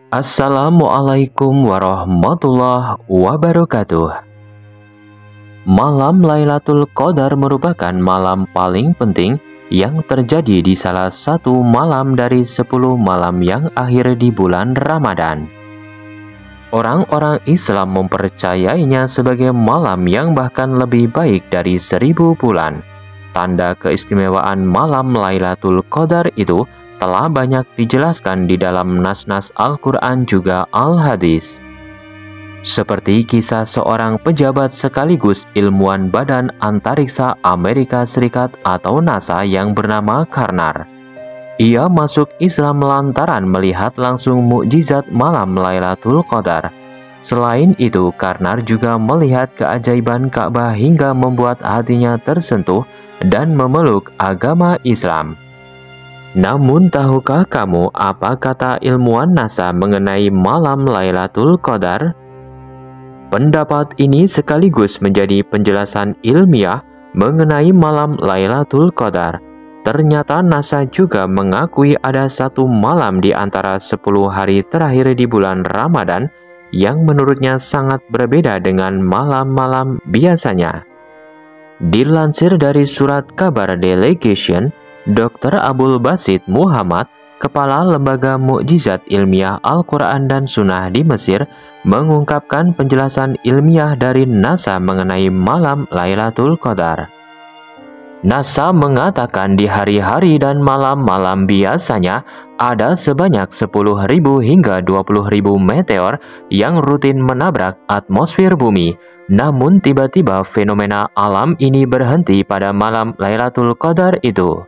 Assalamualaikum warahmatullahi wabarakatuh. Malam Lailatul Qadar merupakan malam paling penting yang terjadi di salah satu malam dari 10 malam yang akhir di bulan Ramadan. Orang-orang Islam mempercayainya sebagai malam yang bahkan lebih baik dari 1000 bulan. Tanda keistimewaan malam Lailatul Qadar itu telah banyak dijelaskan di dalam nas-nas Al-Quran juga Al-Hadis. Seperti kisah seorang pejabat sekaligus ilmuwan Badan Antariksa Amerika Serikat atau NASA yang bernama Karnar. Ia masuk Islam lantaran melihat langsung mukjizat malam Lailatul Qadar. Selain itu, Karnar juga melihat keajaiban Ka'bah hingga membuat hatinya tersentuh dan memeluk agama Islam. Namun tahukah kamu apa kata ilmuwan NASA mengenai malam Lailatul Qadar? Pendapat ini sekaligus menjadi penjelasan ilmiah mengenai malam Lailatul Qadar. Ternyata NASA juga mengakui ada satu malam di antara 10 hari terakhir di bulan Ramadan yang menurutnya sangat berbeda dengan malam-malam biasanya. Dilansir dari surat kabar Delegation, Dr. Abdul Basit Muhammad, Kepala Lembaga Mukjizat Ilmiah Al-Quran dan Sunnah di Mesir, mengungkapkan penjelasan ilmiah dari NASA mengenai malam Lailatul Qadar. NASA mengatakan di hari-hari dan malam-malam biasanya ada sebanyak 10.000 hingga 20.000 meteor yang rutin menabrak atmosfer bumi. Namun tiba-tiba fenomena alam ini berhenti pada malam Lailatul Qadar itu.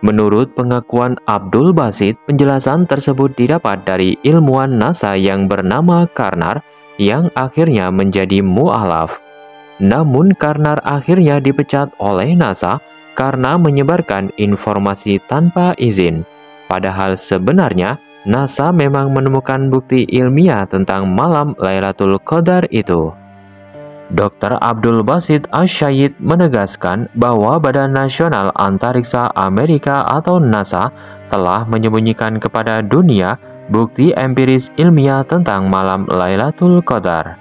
Menurut pengakuan Abdul Basit, penjelasan tersebut didapat dari ilmuwan NASA yang bernama Karnar yang akhirnya menjadi mu'alaf. Namun Karnar akhirnya dipecat oleh NASA karena menyebarkan informasi tanpa izin. Padahal sebenarnya NASA memang menemukan bukti ilmiah tentang malam Lailatul Qadar itu. Dr. Abdul Basit Asyayid menegaskan bahwa Badan Nasional Antariksa Amerika atau NASA telah menyembunyikan kepada dunia bukti empiris ilmiah tentang malam Lailatul Qadar.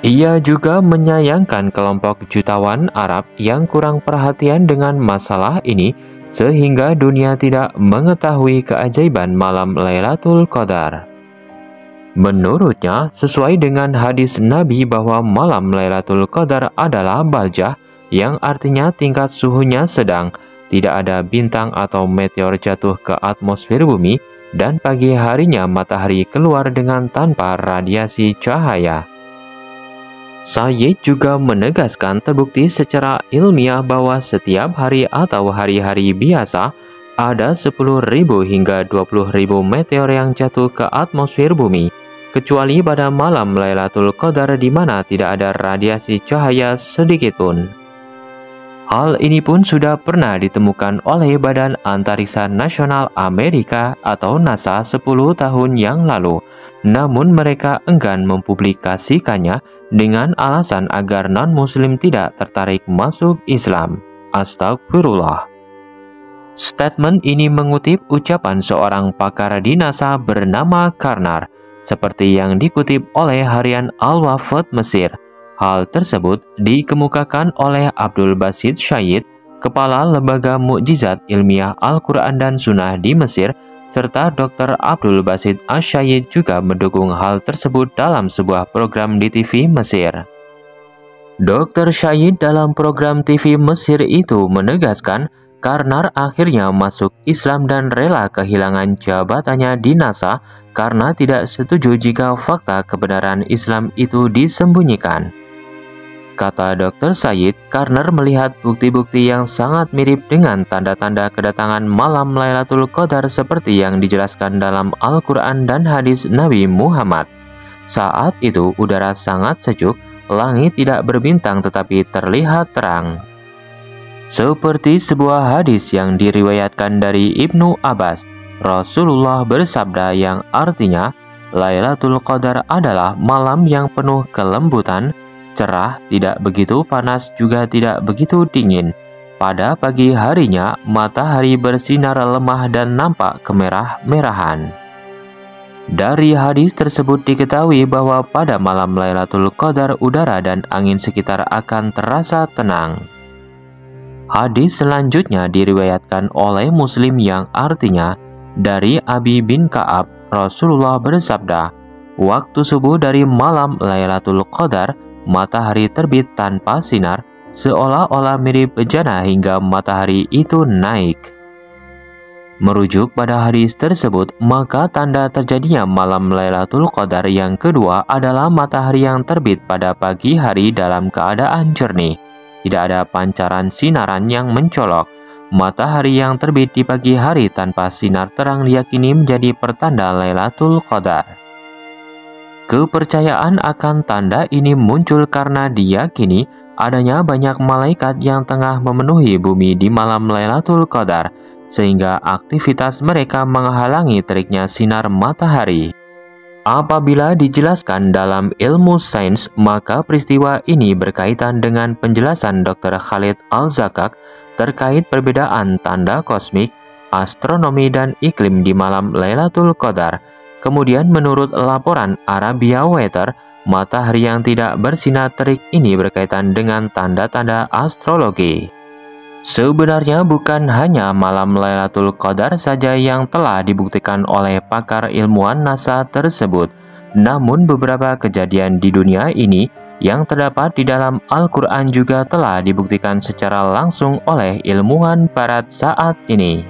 Ia juga menyayangkan kelompok jutawan Arab yang kurang perhatian dengan masalah ini sehingga dunia tidak mengetahui keajaiban malam Lailatul Qadar. Menurutnya, sesuai dengan hadis Nabi bahwa malam Lailatul Qadar adalah baljah, yang artinya tingkat suhunya sedang, tidak ada bintang atau meteor jatuh ke atmosfer bumi, dan pagi harinya matahari keluar dengan tanpa radiasi cahaya. Sayyid juga menegaskan terbukti secara ilmiah bahwa setiap hari atau hari-hari biasa, ada 10.000 hingga 20.000 meteor yang jatuh ke atmosfer bumi, kecuali pada malam Lailatul Qadar di mana tidak ada radiasi cahaya sedikitpun. Hal ini pun sudah pernah ditemukan oleh Badan Antariksa Nasional Amerika atau NASA 10 tahun yang lalu, namun mereka enggan mempublikasikannya dengan alasan agar non-muslim tidak tertarik masuk Islam. Astagfirullah. Statement ini mengutip ucapan seorang pakar di NASA bernama Karnar, seperti yang dikutip oleh harian Al-Wafd Mesir. Hal tersebut dikemukakan oleh Abdul Basit Syayid, Kepala Lembaga Mukjizat Ilmiah Al-Quran dan Sunnah di Mesir, serta Dr. Abdul Basit Asyayid juga mendukung hal tersebut dalam sebuah program di TV Mesir. Dr. Syayid dalam program TV Mesir itu menegaskan Karnar akhirnya masuk Islam dan rela kehilangan jabatannya di NASA karena tidak setuju jika fakta kebenaran Islam itu disembunyikan. Kata Dr. Syayid, Karnar melihat bukti-bukti yang sangat mirip dengan tanda-tanda kedatangan malam Lailatul Qadar seperti yang dijelaskan dalam Al-Quran dan hadis Nabi Muhammad. Saat itu udara sangat sejuk, langit tidak berbintang tetapi terlihat terang. Seperti sebuah hadis yang diriwayatkan dari Ibnu Abbas, Rasulullah bersabda yang artinya, Lailatul Qadar adalah malam yang penuh kelembutan, cerah, tidak begitu panas juga tidak begitu dingin. Pada pagi harinya, matahari bersinar lemah dan nampak kemerah-merahan. Dari hadis tersebut diketahui bahwa pada malam Lailatul Qadar udara dan angin sekitar akan terasa tenang. Hadis selanjutnya diriwayatkan oleh Muslim yang artinya dari Abi bin Ka'ab, Rasulullah bersabda, "Waktu subuh dari malam Lailatul Qadar, matahari terbit tanpa sinar, seolah-olah mirip bejana hingga matahari itu naik." Merujuk pada hadis tersebut, maka tanda terjadinya malam Lailatul Qadar yang kedua adalah matahari yang terbit pada pagi hari dalam keadaan jernih. Tidak ada pancaran sinaran yang mencolok. Matahari yang terbit di pagi hari tanpa sinar terang diyakini menjadi pertanda Lailatul Qadar. Kepercayaan akan tanda ini muncul karena diyakini adanya banyak malaikat yang tengah memenuhi bumi di malam Lailatul Qadar, sehingga aktivitas mereka menghalangi teriknya sinar matahari. Apabila dijelaskan dalam ilmu sains, maka peristiwa ini berkaitan dengan penjelasan Dr. Khalid Al-Zakak terkait perbedaan tanda kosmik, astronomi, dan iklim di malam Lailatul Qadar. Kemudian menurut laporan Arabia Weather, matahari yang tidak bersinar terik ini berkaitan dengan tanda-tanda astrologi. Sebenarnya bukan hanya malam Lailatul Qadar saja yang telah dibuktikan oleh pakar ilmuwan NASA tersebut, namun beberapa kejadian di dunia ini yang terdapat di dalam Al-Quran juga telah dibuktikan secara langsung oleh ilmuwan barat saat ini.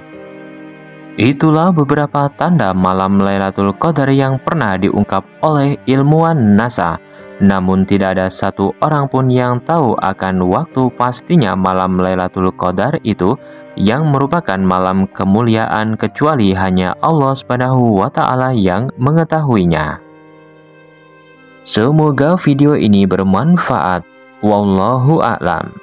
Itulah beberapa tanda malam Lailatul Qadar yang pernah diungkap oleh ilmuwan NASA. Namun tidak ada satu orang pun yang tahu akan waktu pastinya malam Lailatul Qadar itu yang merupakan malam kemuliaan kecuali hanya Allah Subhanahu wa Ta'ala yang mengetahuinya. Semoga video ini bermanfaat. Wallahu a'lam.